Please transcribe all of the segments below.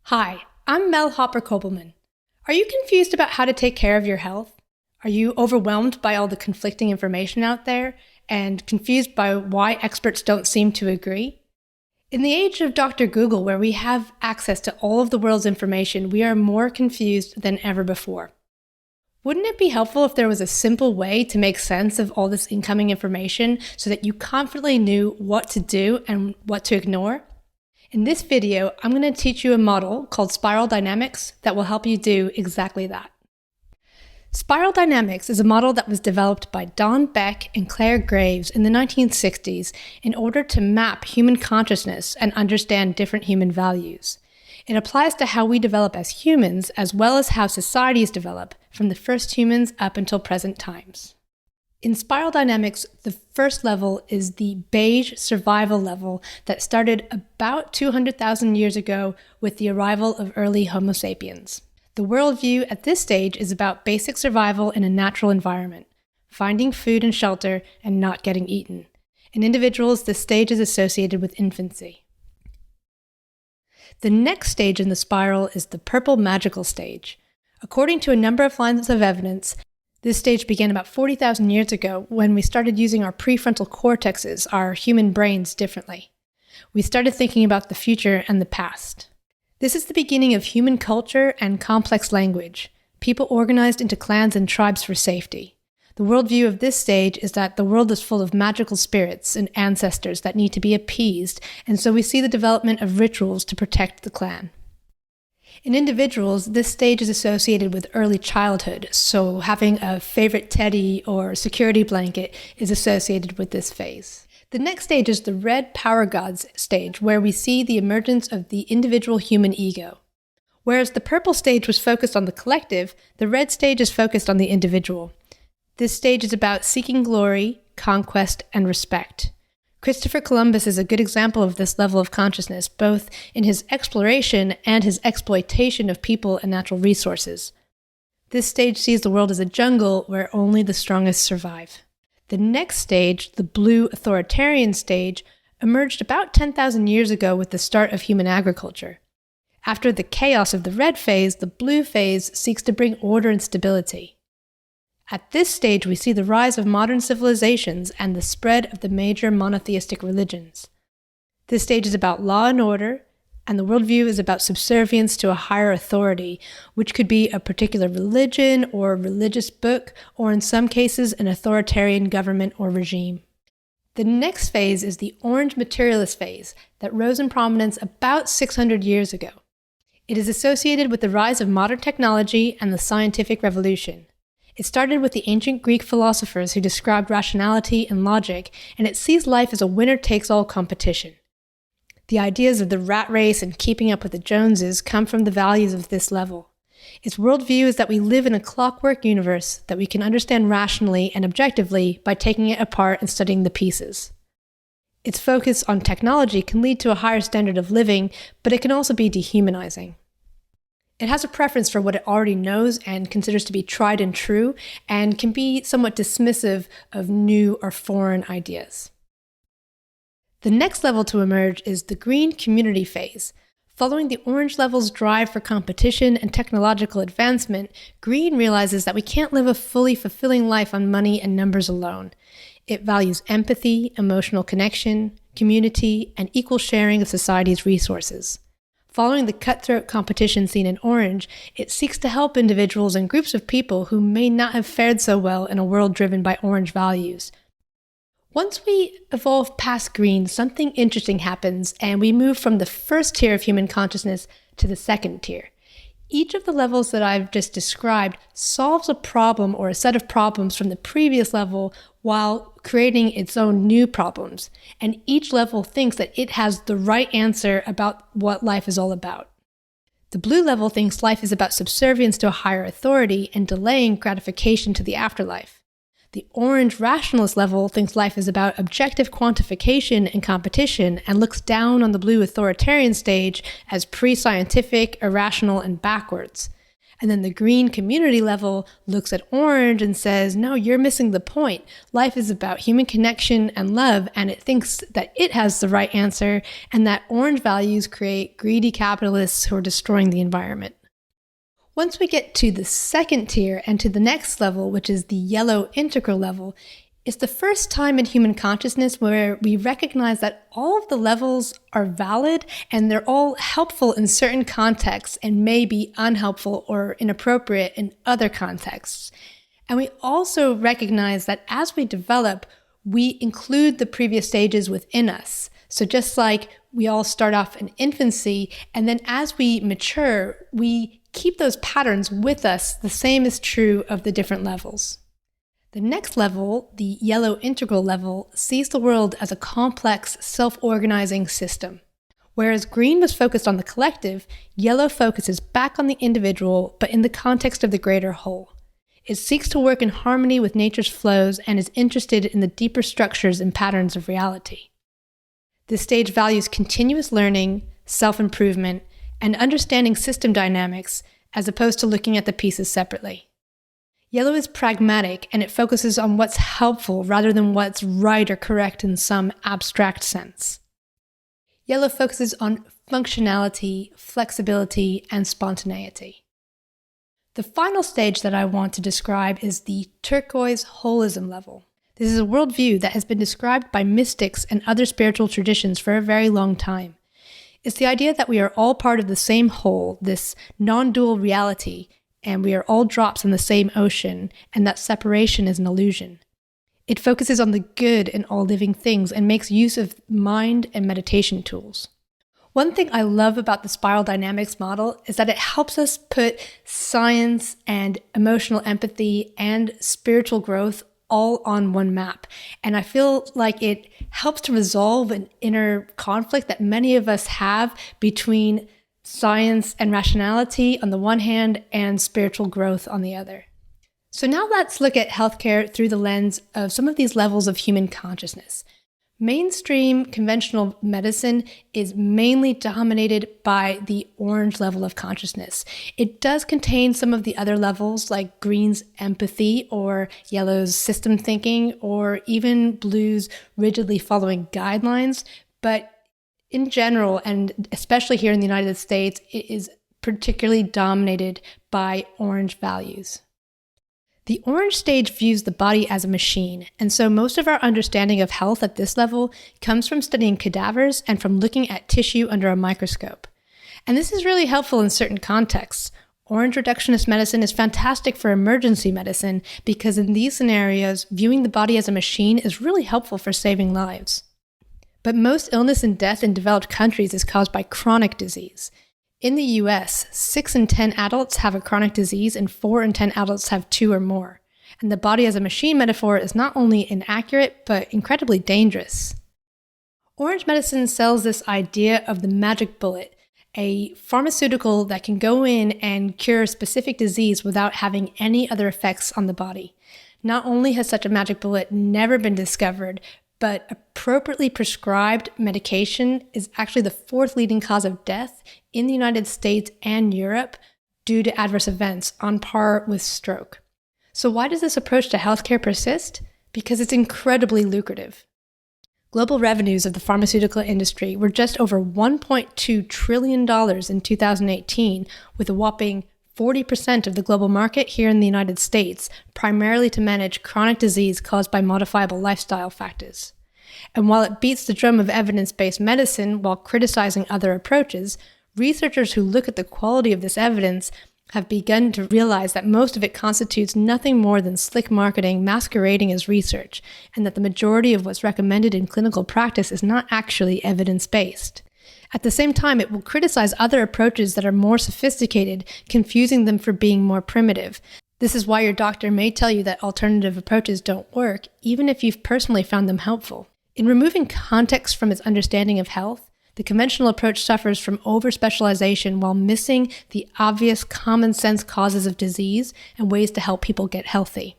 Hi, I'm Mel Hopper-Kopelman. Are you confused about how to take care of your health? Are you overwhelmed by all the conflicting information out there and confused by why experts don't seem to agree? In the age of Dr. Google, where we have access to all of the world's information, we are more confused than ever before. Wouldn't it be helpful if there was a simple way to make sense of all this incoming information so that you confidently knew what to do and what to ignore? In this video, I'm going to teach you a model called spiral dynamics that will help you do exactly that. Spiral dynamics is a model that was developed by Don Beck and Claire Graves in the 1960s in order to map human consciousness and understand different human values. It applies to how we develop as humans as well as how societies develop from the first humans up until present times. In spiral dynamics, the first level is the beige survival level that started about 200,000 years ago with the arrival of early Homo sapiens. The worldview at this stage is about basic survival in a natural environment, finding food and shelter, and not getting eaten. In individuals, this stage is associated with infancy. The next stage in the spiral is the purple magical stage. According to a number of lines of evidence, this stage began about 40,000 years ago when we started using our prefrontal cortexes, our human brains, differently. We started thinking about the future and the past. This is the beginning of human culture and complex language. People organized into clans and tribes for safety. The worldview of this stage is that the world is full of magical spirits and ancestors that need to be appeased, and so we see the development of rituals to protect the clan. In individuals, this stage is associated with early childhood, so having a favorite teddy or security blanket is associated with this phase. The next stage is the red power gods stage, where we see the emergence of the individual human ego. Whereas the purple stage was focused on the collective, the red stage is focused on the individual. This stage is about seeking glory, conquest, and respect. Christopher Columbus is a good example of this level of consciousness, both in his exploration and his exploitation of people and natural resources. This stage sees the world as a jungle where only the strongest survive. The next stage, the blue authoritarian stage, emerged about 10,000 years ago with the start of human agriculture. After the chaos of the red phase, the blue phase seeks to bring order and stability. At this stage, we see the rise of modern civilizations and the spread of the major monotheistic religions. This stage is about law and order, and the worldview is about subservience to a higher authority, which could be a particular religion or religious book, or in some cases, an authoritarian government or regime. The next phase is the orange materialist phase that rose in prominence about 600 years ago. It is associated with the rise of modern technology and the scientific revolution. It started with the ancient Greek philosophers who described rationality and logic, and it sees life as a winner-takes-all competition. The ideas of the rat race and keeping up with the Joneses come from the values of this level. Its worldview is that we live in a clockwork universe that we can understand rationally and objectively by taking it apart and studying the pieces. Its focus on technology can lead to a higher standard of living, but it can also be dehumanizing. It has a preference for what it already knows and considers to be tried and true, and can be somewhat dismissive of new or foreign ideas. The next level to emerge is the green community phase. Following the orange level's drive for competition and technological advancement, green realizes that we can't live a fully fulfilling life on money and numbers alone. It values empathy, emotional connection, community, and equal sharing of society's resources. Following the cutthroat competition seen in orange, it seeks to help individuals and groups of people who may not have fared so well in a world driven by orange values. Once we evolve past green, something interesting happens, and we move from the first tier of human consciousness to the second tier. Each of the levels that I've just described solves a problem or a set of problems from the previous level while creating its own new problems. And each level thinks that it has the right answer about what life is all about. The blue level thinks life is about subservience to a higher authority and delaying gratification to the afterlife. The orange rationalist level thinks life is about objective quantification and competition and looks down on the blue authoritarian stage as pre-scientific, irrational, and backwards. And then the green community level looks at orange and says, no, you're missing the point. Life is about human connection and love, and it thinks that it has the right answer, and that orange values create greedy capitalists who are destroying the environment. Once we get to the second tier and to the next level, which is the yellow integral level, it's the first time in human consciousness where we recognize that all of the levels are valid and they're all helpful in certain contexts and may be unhelpful or inappropriate in other contexts. And we also recognize that as we develop, we include the previous stages within us. So just like we all start off in infancy, and then as we mature, we keep those patterns with us. The same is true of the different levels. The next level, the yellow integral level, sees the world as a complex, self-organizing system. Whereas green was focused on the collective, yellow focuses back on the individual, but in the context of the greater whole. It seeks to work in harmony with nature's flows and is interested in the deeper structures and patterns of reality. This stage values continuous learning, self-improvement, and understanding system dynamics, as opposed to looking at the pieces separately. Yellow is pragmatic, and it focuses on what's helpful rather than what's right or correct in some abstract sense. Yellow focuses on functionality, flexibility, and spontaneity. The final stage that I want to describe is the turquoise holism level. This is a worldview that has been described by mystics and other spiritual traditions for a very long time. It's the idea that we are all part of the same whole, this non-dual reality, and we are all drops in the same ocean, and that separation is an illusion. It focuses on the good in all living things and makes use of mind and meditation tools. One thing I love about the spiral dynamics model is that it helps us put science and emotional empathy and spiritual growth all on one map. And I feel like it helps to resolve an inner conflict that many of us have between science and rationality on the one hand and spiritual growth on the other. So now let's look at healthcare through the lens of some of these levels of human consciousness. Mainstream conventional medicine is mainly dominated by the orange level of consciousness. It does contain some of the other levels like green's empathy or yellow's system thinking or even blue's rigidly following guidelines, but in general, and especially here in the United States, it is particularly dominated by orange values. The orange stage views the body as a machine, and so most of our understanding of health at this level comes from studying cadavers and from looking at tissue under a microscope. And this is really helpful in certain contexts. Orange reductionist medicine is fantastic for emergency medicine because in these scenarios, viewing the body as a machine is really helpful for saving lives. But most illness and death in developed countries is caused by chronic disease. In the US, 6 in 10 adults have a chronic disease and 4 in 10 adults have 2 or more. And the body as a machine metaphor is not only inaccurate, but incredibly dangerous. Orange medicine sells this idea of the magic bullet, a pharmaceutical that can go in and cure a specific disease without having any other effects on the body. Not only has such a magic bullet never been discovered, but appropriately prescribed medication is actually the 4th leading cause of death in the United States and Europe due to adverse events, on par with stroke. So why does this approach to healthcare persist? Because it's incredibly lucrative. Global revenues of the pharmaceutical industry were just over $1.2 trillion in 2018, with a whopping 40% of the global market here in the United States, primarily to manage chronic disease caused by modifiable lifestyle factors. And while it beats the drum of evidence-based medicine while criticizing other approaches, researchers who look at the quality of this evidence have begun to realize that most of it constitutes nothing more than slick marketing masquerading as research, and that the majority of what's recommended in clinical practice is not actually evidence-based. At the same time, it will criticize other approaches that are more sophisticated, confusing them for being more primitive. This is why your doctor may tell you that alternative approaches don't work, even if you've personally found them helpful. In removing context from its understanding of health, the conventional approach suffers from over-specialization while missing the obvious common-sense causes of disease and ways to help people get healthy.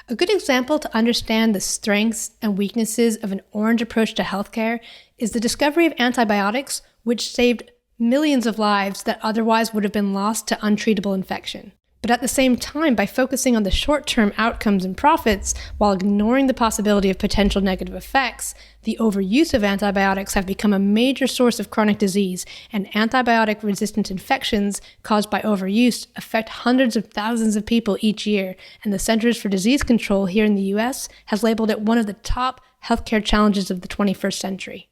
A good example to understand the strengths and weaknesses of an orange approach to healthcare is the discovery of antibiotics, which saved millions of lives that otherwise would have been lost to untreatable infection. But at the same time, by focusing on the short-term outcomes and profits while ignoring the possibility of potential negative effects, the overuse of antibiotics have become a major source of chronic disease, and antibiotic-resistant infections caused by overuse affect hundreds of thousands of people each year, and the Centers for Disease Control here in the US has labeled it one of the top healthcare challenges of the 21st century.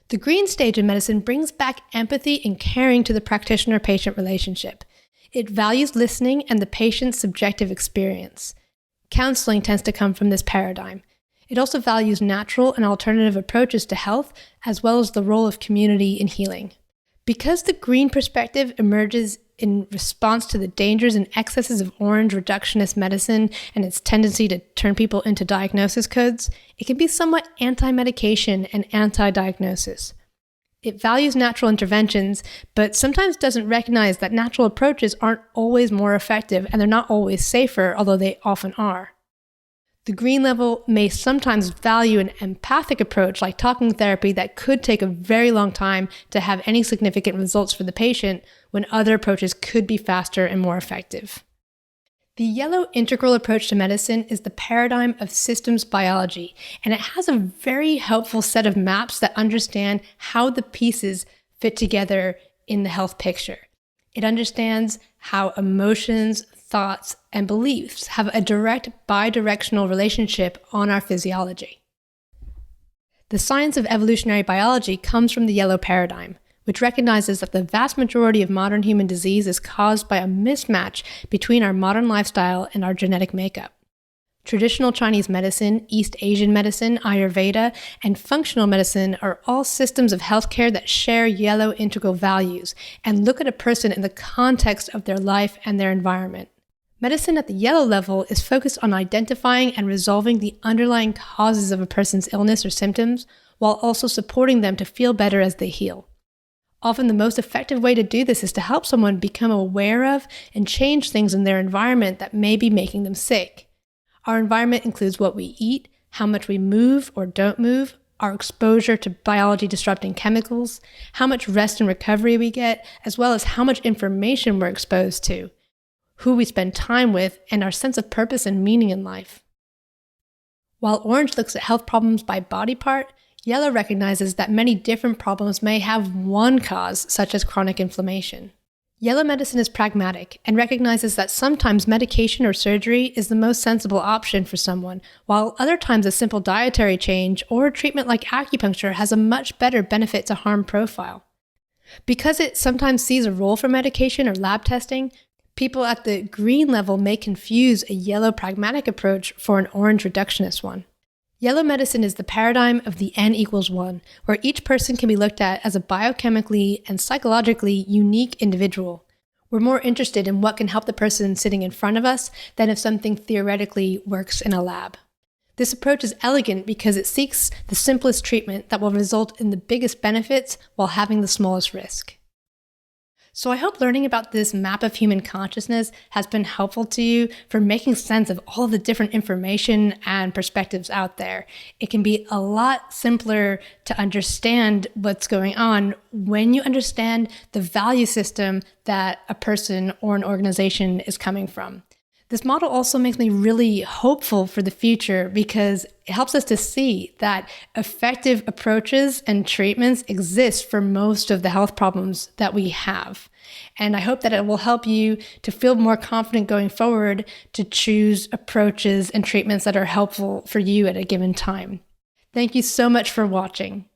The green stage of medicine brings back empathy and caring to the practitioner-patient relationship. It values listening and the patient's subjective experience. Counseling tends to come from this paradigm. It also values natural and alternative approaches to health, as well as the role of community in healing. Because the green perspective emerges in response to the dangers and excesses of orange reductionist medicine and its tendency to turn people into diagnosis codes, it can be somewhat anti-medication and anti-diagnosis. It values natural interventions, but sometimes doesn't recognize that natural approaches aren't always more effective and they're not always safer, although they often are. The green level may sometimes value an empathic approach like talking therapy that could take a very long time to have any significant results for the patient, when other approaches could be faster and more effective. The yellow integral approach to medicine is the paradigm of systems biology, and it has a very helpful set of maps that understand how the pieces fit together in the health picture. It understands how emotions, thoughts, and beliefs have a direct bidirectional relationship on our physiology. The science of evolutionary biology comes from the yellow paradigm, which recognizes that the vast majority of modern human disease is caused by a mismatch between our modern lifestyle and our genetic makeup. Traditional Chinese medicine, East Asian medicine, Ayurveda, and functional medicine are all systems of healthcare that share yellow integral values and look at a person in the context of their life and their environment. Medicine at the yellow level is focused on identifying and resolving the underlying causes of a person's illness or symptoms, while also supporting them to feel better as they heal. Often the most effective way to do this is to help someone become aware of and change things in their environment that may be making them sick. Our environment includes what we eat, how much we move or don't move, our exposure to biology-disrupting chemicals, how much rest and recovery we get, as well as how much information we're exposed to, who we spend time with, and our sense of purpose and meaning in life. While orange looks at health problems by body part, yellow recognizes that many different problems may have one cause, such as chronic inflammation. Yellow medicine is pragmatic and recognizes that sometimes medication or surgery is the most sensible option for someone, while other times a simple dietary change or a treatment like acupuncture has a much better benefit to harm profile. Because it sometimes sees a role for medication or lab testing, people at the green level may confuse a yellow pragmatic approach for an orange reductionist one. Yellow medicine is the paradigm of the N=1, where each person can be looked at as a biochemically and psychologically unique individual. We're more interested in what can help the person sitting in front of us than if something theoretically works in a lab. This approach is elegant because it seeks the simplest treatment that will result in the biggest benefits while having the smallest risk. So I hope learning about this map of human consciousness has been helpful to you for making sense of all the different information and perspectives out there. It can be a lot simpler to understand what's going on when you understand the value system that a person or an organization is coming from. This model also makes me really hopeful for the future because it helps us to see that effective approaches and treatments exist for most of the health problems that we have. And I hope that it will help you to feel more confident going forward to choose approaches and treatments that are helpful for you at a given time. Thank you so much for watching.